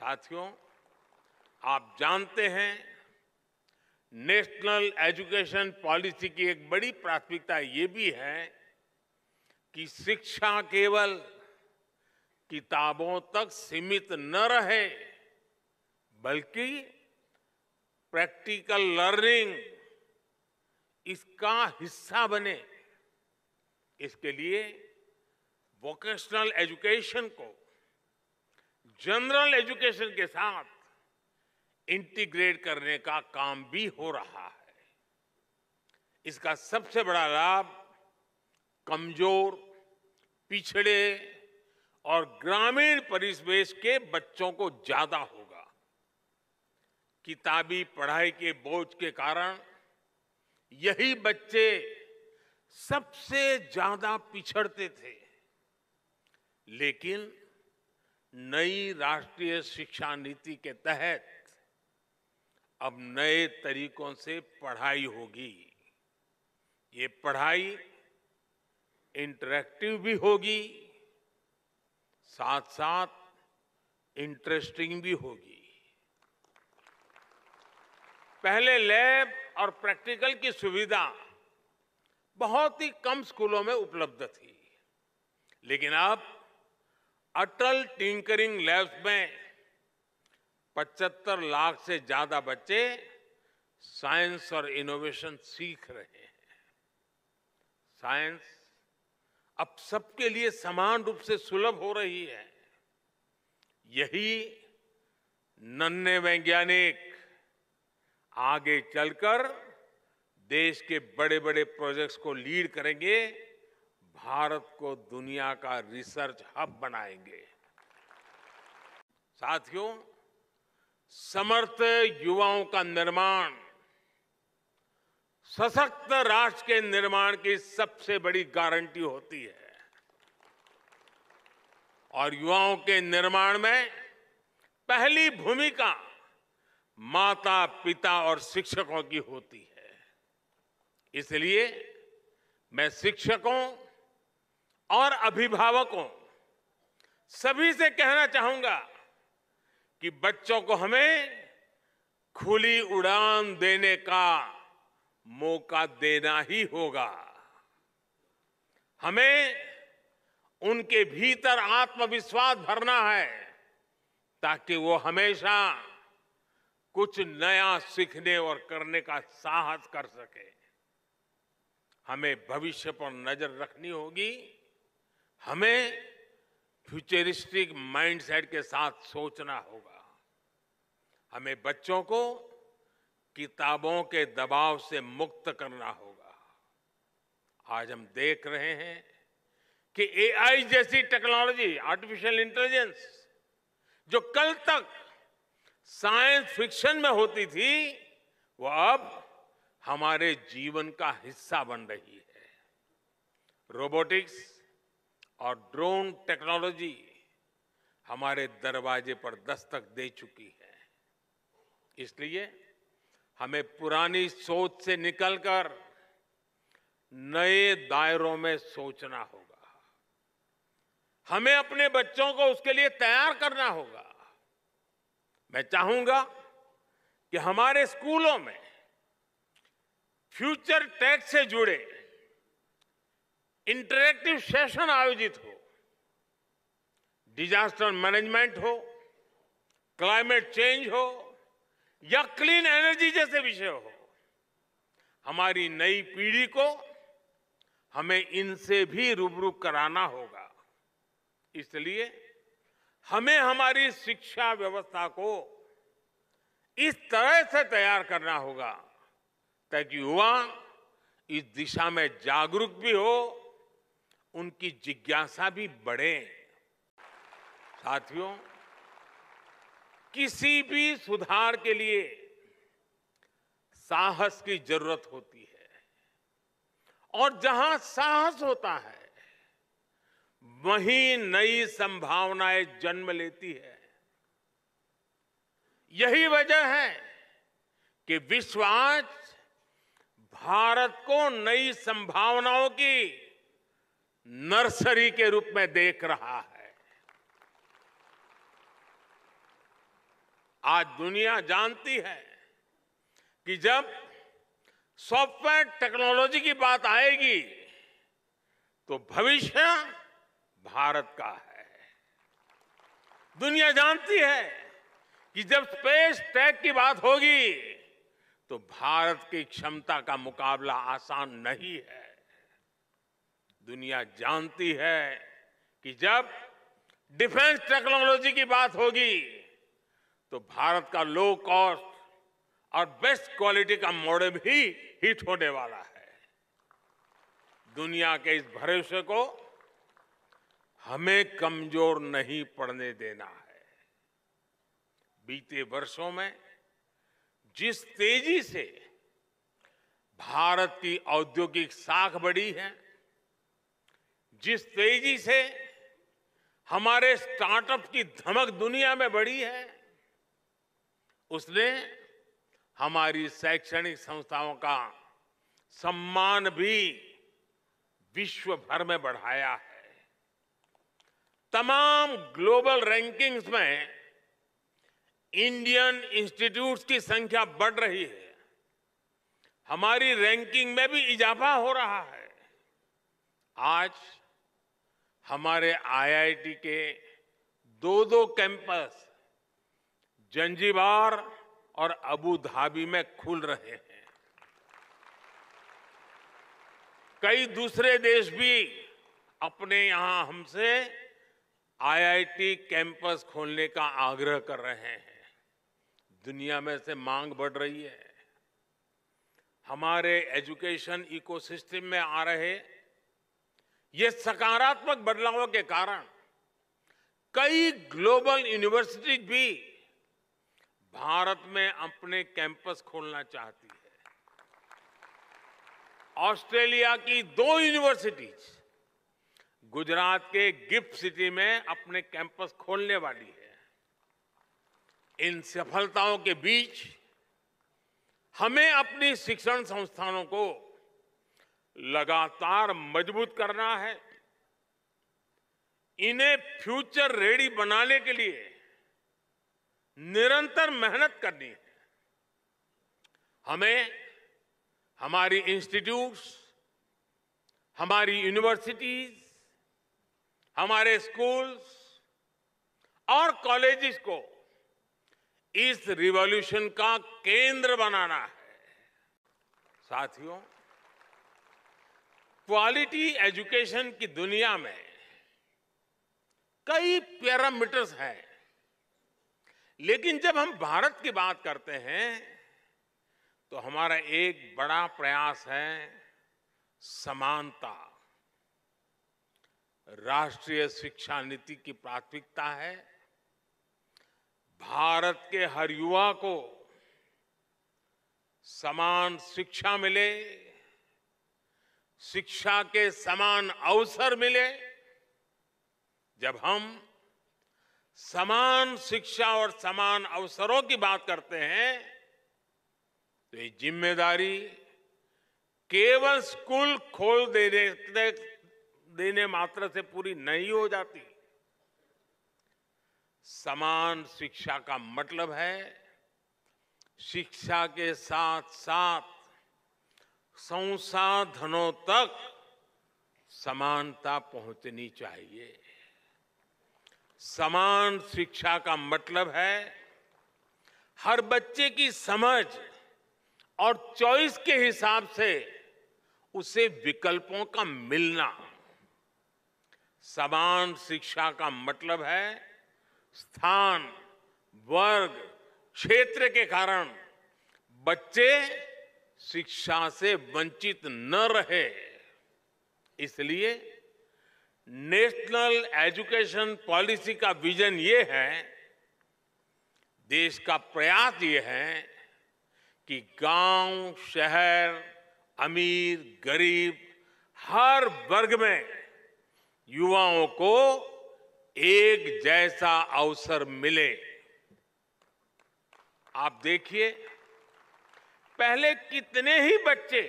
साथियों, आप जानते हैं नेशनल एजुकेशन पॉलिसी की एक बड़ी प्राथमिकता ये भी है कि शिक्षा केवल किताबों तक सीमित न रहे, बल्कि प्रैक्टिकल लर्निंग इसका हिस्सा बने। इसके लिए वोकेशनल एजुकेशन को जनरल एजुकेशन के साथ इंटीग्रेट करने का काम भी हो रहा है। इसका सबसे बड़ा लाभ कमजोर, पिछड़े और ग्रामीण परिवेश के बच्चों को ज्यादा होगा। किताबी पढ़ाई के बोझ के कारण यही बच्चे सबसे ज्यादा पिछड़ते थे। लेकिन नई राष्ट्रीय शिक्षा नीति के तहत अब नए तरीकों से पढ़ाई होगी। ये पढ़ाई इंटरैक्टिव भी होगी, साथ साथ इंटरेस्टिंग भी होगी। पहले लैब और प्रैक्टिकल की सुविधा बहुत ही कम स्कूलों में उपलब्ध थी, लेकिन अब अटल टिंकरिंग लैब्स में 75 लाख से ज्यादा बच्चे साइंस और इनोवेशन सीख रहे हैं। साइंस अब सबके लिए समान रूप से सुलभ हो रही है। यही नन्हे वैज्ञानिक आगे चलकर देश के बड़े बड़े प्रोजेक्ट्स को लीड करेंगे, भारत को दुनिया का रिसर्च हब बनाएंगे। साथियों, समर्थ युवाओं का निर्माण सशक्त राष्ट्र के निर्माण की सबसे बड़ी गारंटी होती है। और युवाओं के निर्माण में पहली भूमिका माता, पिता और शिक्षकों की होती है। इसलिए मैं शिक्षकों और अभिभावकों सभी से कहना चाहूंगा कि बच्चों को हमें खुली उड़ान देने का मौका देना ही होगा। हमें उनके भीतर आत्मविश्वास भरना है, ताकि वो हमेशा कुछ नया सीखने और करने का साहस कर सके। हमें भविष्य पर नजर रखनी होगी। हमें फ्यूचरिस्टिक माइंडसेट के साथ सोचना होगा। हमें बच्चों को किताबों के दबाव से मुक्त करना होगा। आज हम देख रहे हैं कि एआई जैसी टेक्नोलॉजी, आर्टिफिशियल इंटेलिजेंस, जो कल तक साइंस फिक्शन में होती थी, वो अब हमारे जीवन का हिस्सा बन रही है। रोबोटिक्स और ड्रोन टेक्नोलॉजी हमारे दरवाजे पर दस्तक दे चुकी है। इसलिए हमें पुरानी सोच से निकलकर नए दायरों में सोचना होगा। हमें अपने बच्चों को उसके लिए तैयार करना होगा। मैं चाहूंगा कि हमारे स्कूलों में फ्यूचर टेक से जुड़े इंटरैक्टिव सेशन आयोजित हो। डिजास्टर मैनेजमेंट हो, क्लाइमेट चेंज हो या क्लीन एनर्जी जैसे विषय हो, हमारी नई पीढ़ी को हमें इनसे भी रूबरू कराना होगा। इसलिए हमें हमारी शिक्षा व्यवस्था को इस तरह से तैयार करना होगा ताकि युवा इस दिशा में जागरूक भी हो, उनकी जिज्ञासा भी बढ़े। साथियों, किसी भी सुधार के लिए साहस की जरूरत होती है, और जहां साहस होता है वहीं नई संभावनाएं जन्म लेती है। यही वजह है कि विश्व आज भारत को नई संभावनाओं की नर्सरी के रूप में देख रहा है। आज दुनिया जानती है कि जब सॉफ्टवेयर टेक्नोलॉजी की बात आएगी तो भविष्य भारत का है। दुनिया जानती है कि जब स्पेस टेक की बात होगी तो भारत की क्षमता का मुकाबला आसान नहीं है। दुनिया जानती है कि जब डिफेंस टेक्नोलॉजी की बात होगी तो भारत का लो कॉस्ट और बेस्ट क्वालिटी का मॉडल भी हिट होने वाला है। दुनिया के इस भरोसे को हमें कमजोर नहीं पड़ने देना है। बीते वर्षों में जिस तेजी से भारत की औद्योगिक साख बढ़ी है, जिस तेजी से हमारे स्टार्टअप की धमक दुनिया में बढ़ी है, उसने हमारी शैक्षणिक संस्थाओं का सम्मान भी विश्व भर में बढ़ाया है। तमाम ग्लोबल रैंकिंग्स में इंडियन इंस्टीट्यूट्स की संख्या बढ़ रही है। हमारी रैंकिंग में भी इजाफा हो रहा है। आज हमारे आईआईटी के दो कैंपस जंजीबार और अबू धाबी में खुल रहे हैं। कई दूसरे देश भी अपने यहां हमसे आईआईटी कैंपस खोलने का आग्रह कर रहे हैं। दुनिया में से मांग बढ़ रही है। हमारे एजुकेशन इकोसिस्टम में आ रहे ये सकारात्मक बदलावों के कारण कई ग्लोबल यूनिवर्सिटीज भी भारत में अपने कैंपस खोलना चाहती है। ऑस्ट्रेलिया की 2 यूनिवर्सिटीज गुजरात के गिफ्ट सिटी में अपने कैंपस खोलने वाली है। इन सफलताओं के बीच हमें अपनी शिक्षण संस्थानों को लगातार मजबूत करना है। इन्हें फ्यूचर रेडी बनाने के लिए निरंतर मेहनत करनी है। हमें हमारी इंस्टीट्यूट्स, हमारी यूनिवर्सिटीज, हमारे स्कूल्स और कॉलेजेस को इस रिवॉल्यूशन का केंद्र बनाना है। साथियों, क्वालिटी एजुकेशन की दुनिया में कई पैरामीटर्स हैं, लेकिन जब हम भारत की बात करते हैं तो हमारा एक बड़ा प्रयास है समानता। राष्ट्रीय शिक्षा नीति की प्राथमिकता है भारत के हर युवा को समान शिक्षा मिले, शिक्षा के समान अवसर मिले। जब हम समान शिक्षा और समान अवसरों की बात करते हैं तो ये जिम्मेदारी केवल स्कूल खोल देने मात्र से पूरी नहीं हो जाती। समान शिक्षा का मतलब है शिक्षा के साथ साथ संसाधनों तक समानता पहुंचनी चाहिए। समान शिक्षा का मतलब है हर बच्चे की समझ और चॉइस के हिसाब से उसे विकल्पों का मिलना। समान शिक्षा का मतलब है स्थान, वर्ग, क्षेत्र के कारण बच्चे शिक्षा से वंचित न रहे। इसलिए नेशनल एजुकेशन पॉलिसी का विजन ये है, देश का प्रयास ये है कि गांव, शहर, अमीर, गरीब, हर वर्ग में युवाओं को एक जैसा अवसर मिले। आप देखिए, पहले कितने ही बच्चे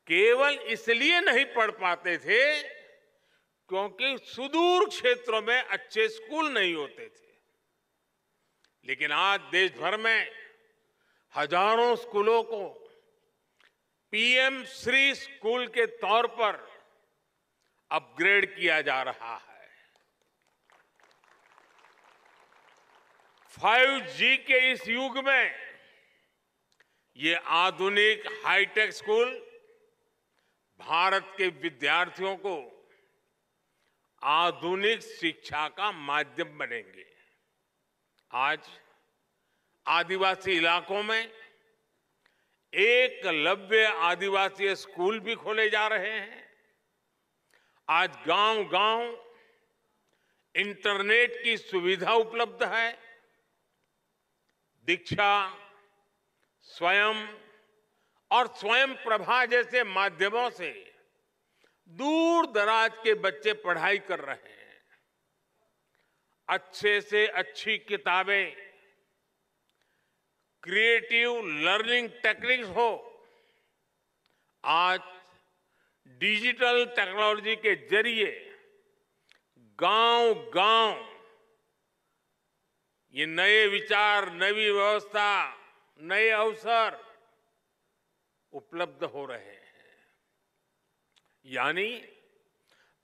केवल इसलिए नहीं पढ़ पाते थे क्योंकि सुदूर क्षेत्रों में अच्छे स्कूल नहीं होते थे। लेकिन आज देश भर में हजारों स्कूलों को पीएम श्री स्कूल के तौर पर अपग्रेड किया जा रहा है। 5G के इस युग में ये आधुनिक हाईटेक स्कूल भारत के विद्यार्थियों को आधुनिक शिक्षा का माध्यम बनेंगे। आज आदिवासी इलाकों में एकलव्य आदिवासी स्कूल भी खोले जा रहे हैं। आज गांव-गांव इंटरनेट की सुविधा उपलब्ध है। दीक्षा, स्वयं और स्वयं प्रभा जैसे माध्यमों से दूर दराज के बच्चे पढ़ाई कर रहे हैं। अच्छे से अच्छी किताबें, क्रिएटिव लर्निंग टेक्निक्स हो, आज डिजिटल टेक्नोलॉजी के जरिए गांव-गांव ये नए विचार, नई व्यवस्था, नए अवसर उपलब्ध हो रहे हैं। यानी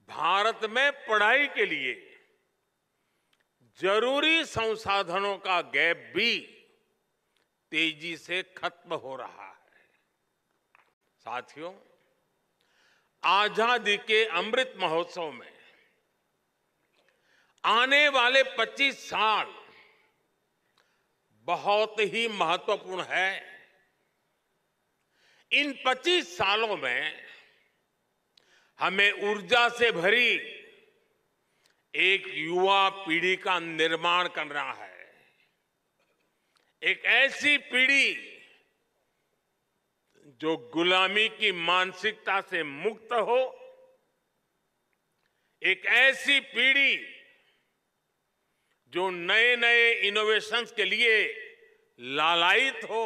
भारत में पढ़ाई के लिए जरूरी संसाधनों का गैप भी तेजी से खत्म हो रहा है। साथियों, आजादी के अमृत महोत्सव में आने वाले 25 साल बहुत ही महत्वपूर्ण है। इन 25 सालों में हमें ऊर्जा से भरी एक युवा पीढ़ी का निर्माण करना है। एक ऐसी पीढ़ी जो गुलामी की मानसिकता से मुक्त हो, एक ऐसी पीढ़ी जो नए नए इनोवेशंस के लिए लालायित हो,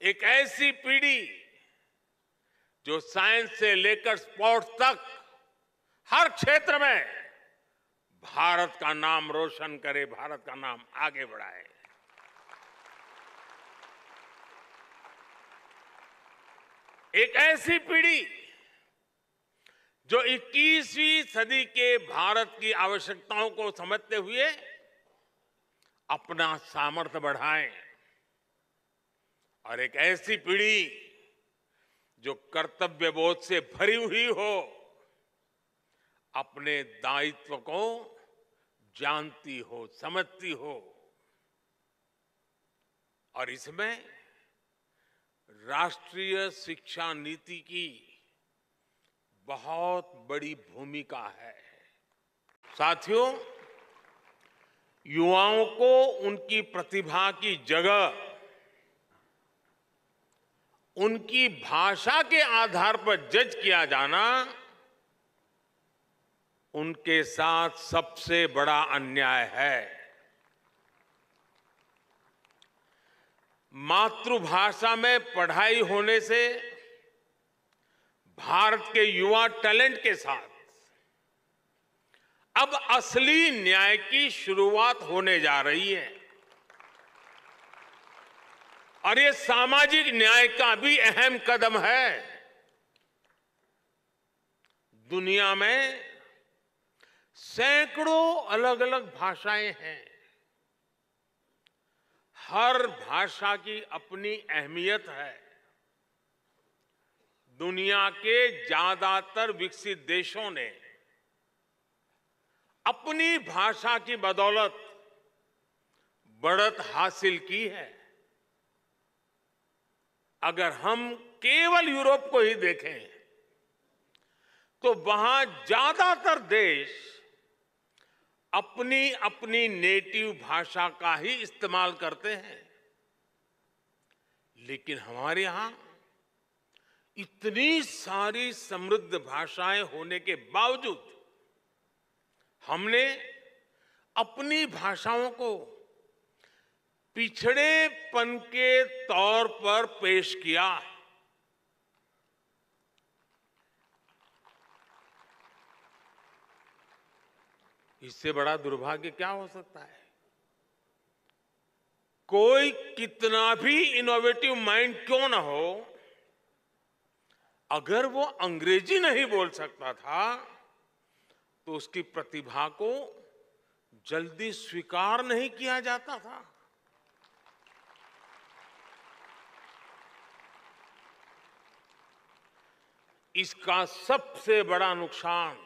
एक ऐसी पीढ़ी जो साइंस से लेकर स्पोर्ट्स तक हर क्षेत्र में भारत का नाम रोशन करे, भारत का नाम आगे बढ़ाए। एक ऐसी पीढ़ी जो 21वीं सदी के भारत की आवश्यकताओं को समझते हुए अपना सामर्थ्य बढ़ाए, और एक ऐसी पीढ़ी जो कर्तव्य बोध से भरी हुई हो, अपने दायित्व को जानती हो, समझती हो। और इसमें राष्ट्रीय शिक्षा नीति की बहुत बड़ी भूमिका है। साथियों, युवाओं को उनकी प्रतिभा की जगह उनकी भाषा के आधार पर जज किया जाना उनके साथ सबसे बड़ा अन्याय है। मातृभाषा में पढ़ाई होने से भारत के युवा टैलेंट के साथ अब असली न्याय की शुरुआत होने जा रही है, और ये सामाजिक न्याय का भी अहम कदम है। दुनिया में सैकड़ों अलग अलग भाषाएं हैं। हर भाषा की अपनी अहमियत है। दुनिया के ज्यादातर विकसित देशों ने अपनी भाषा की बदौलत बढ़त हासिल की है। अगर हम केवल यूरोप को ही देखें तो वहां ज्यादातर देश अपनी अपनी नेटिव भाषा का ही इस्तेमाल करते हैं। लेकिन हमारे यहां इतनी सारी समृद्ध भाषाएं होने के बावजूद हमने अपनी भाषाओं को पिछड़ेपन के तौर पर पेश किया। इससे बड़ा दुर्भाग्य क्या हो सकता है। कोई कितना भी इनोवेटिव माइंड क्यों ना हो, अगर वो अंग्रेजी नहीं बोल सकता था तो उसकी प्रतिभा को जल्दी स्वीकार नहीं किया जाता था। इसका सबसे बड़ा नुकसान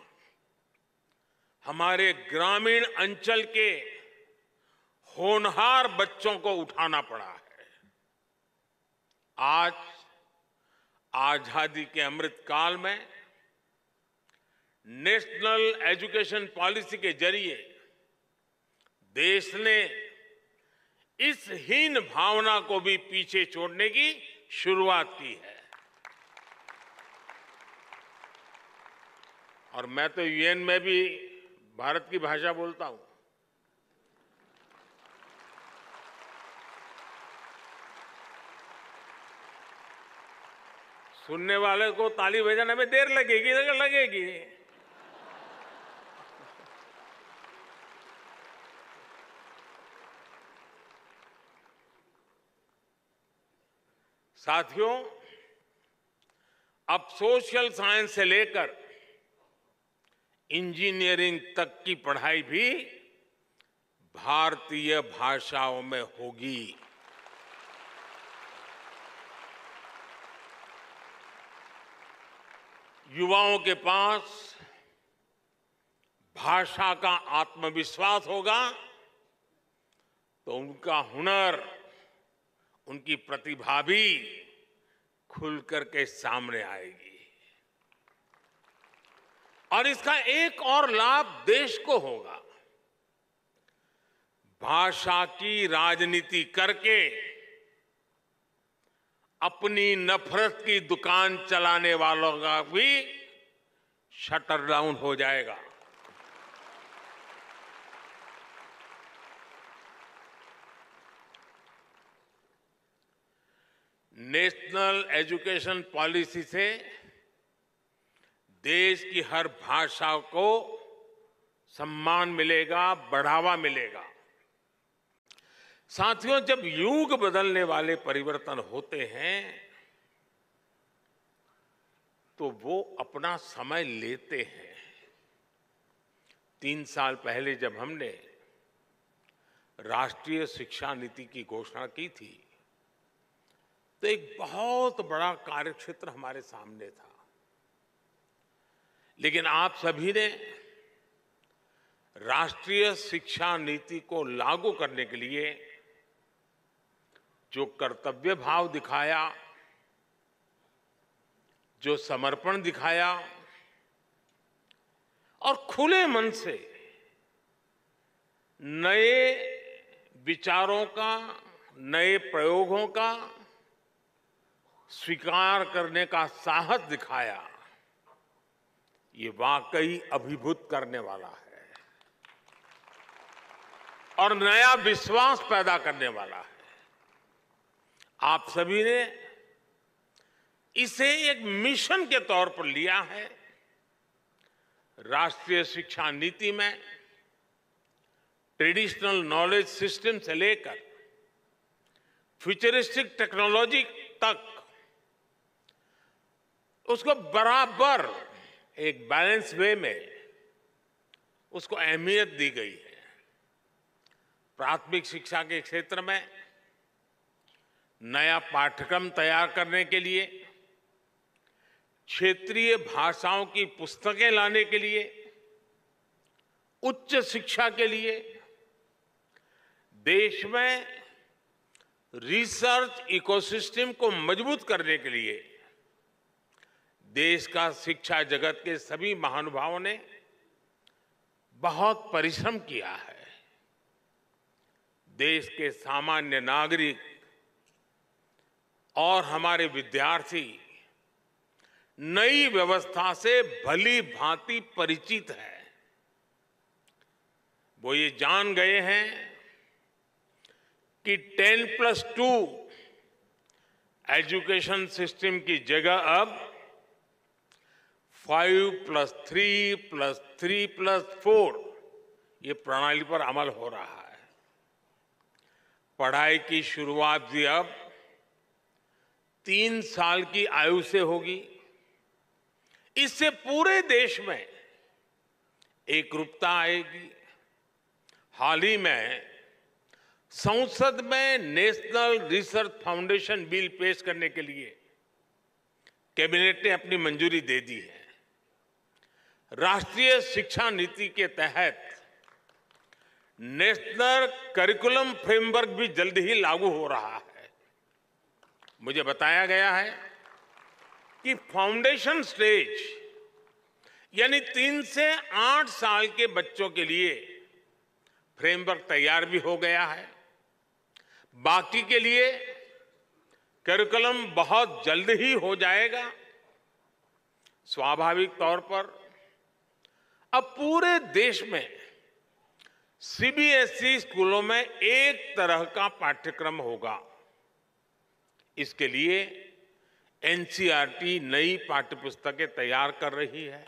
हमारे ग्रामीण अंचल के होनहार बच्चों को उठाना पड़ा है। आज आजादी के अमृत काल में नेशनल एजुकेशन पॉलिसी के जरिए देश ने इस हीन भावना को भी पीछे छोड़ने की शुरुआत की है। और मैं तो यूएन में भी भारत की भाषा बोलता हूं। सुनने वाले को ताली बजाने में देर लगेगी। साथियों, अब सोशल साइंस से लेकर इंजीनियरिंग तक की पढ़ाई भी भारतीय भाषाओं में होगी। युवाओं के पास भाषा का आत्मविश्वास होगा तो उनका हुनर, उनकी प्रतिभा भी खुलकर के सामने आएगी। और इसका एक और लाभ देश को होगा। भाषा की राजनीति करके अपनी नफरत की दुकान चलाने वालों का भी शटर डाउन हो जाएगा। नेशनल एजुकेशन पॉलिसी से देश की हर भाषा को सम्मान मिलेगा, बढ़ावा मिलेगा। साथियों, जब युग बदलने वाले परिवर्तन होते हैं तो वो अपना समय लेते हैं। 3 साल पहले जब हमने राष्ट्रीय शिक्षा नीति की घोषणा की थी तो एक बहुत बड़ा कार्यक्षेत्र हमारे सामने था। लेकिन आप सभी ने राष्ट्रीय शिक्षा नीति को लागू करने के लिए जो कर्तव्य भाव दिखाया, जो समर्पण दिखाया और खुले मन से नए विचारों का, नए प्रयोगों का स्वीकार करने का साहस दिखाया, ये वाकई अभिभूत करने वाला है और नया विश्वास पैदा करने वाला है। आप सभी ने इसे एक मिशन के तौर पर लिया है। राष्ट्रीय शिक्षा नीति में ट्रेडिशनल नॉलेज सिस्टम से लेकर फ्यूचरिस्टिक टेक्नोलॉजी तक उसको बराबर एक बैलेंस वे में उसको अहमियत दी गई है। प्राथमिक शिक्षा के क्षेत्र में नया पाठ्यक्रम तैयार करने के लिए, क्षेत्रीय भाषाओं की पुस्तकें लाने के लिए, उच्च शिक्षा के लिए देश में रिसर्च इकोसिस्टम को मजबूत करने के लिए देश का शिक्षा जगत के सभी महानुभावों ने बहुत परिश्रम किया है। देश के सामान्य नागरिक और हमारे विद्यार्थी नई व्यवस्था से भली भांति परिचित है। वो ये जान गए हैं कि 10+2 एजुकेशन सिस्टम की जगह अब 5+3+3+4 ये प्रणाली पर अमल हो रहा है। पढ़ाई की शुरुआत भी अब 3 साल की आयु से होगी। इससे पूरे देश में एकरूपता आएगी। हाल ही में संसद में नेशनल रिसर्च फाउंडेशन बिल पेश करने के लिए कैबिनेट ने अपनी मंजूरी दे दी है। राष्ट्रीय शिक्षा नीति के तहत नेशनल करिकुलम फ्रेमवर्क भी जल्द ही लागू हो रहा है। मुझे बताया गया है कि फाउंडेशन स्टेज यानी 3 से 8 साल के बच्चों के लिए फ्रेमवर्क तैयार भी हो गया है। बाकी के लिए करिकुलम बहुत जल्द ही हो जाएगा। स्वाभाविक तौर पर अब पूरे देश में सीबीएसई स्कूलों में एक तरह का पाठ्यक्रम होगा। इसके लिए एनसीईआरटी नई पाठ्यपुस्तकें तैयार कर रही है।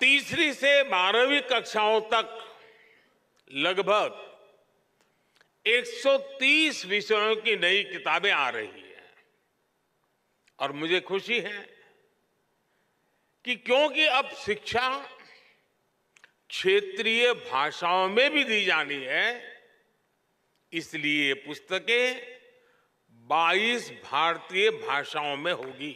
तीसरी से 12वीं कक्षाओं तक लगभग 130 विषयों की नई किताबें आ रही हैं और मुझे खुशी है कि क्योंकि अब शिक्षा क्षेत्रीय भाषाओं में भी दी जानी है, इसलिए ये पुस्तकें 22 भारतीय भाषाओं में होगी।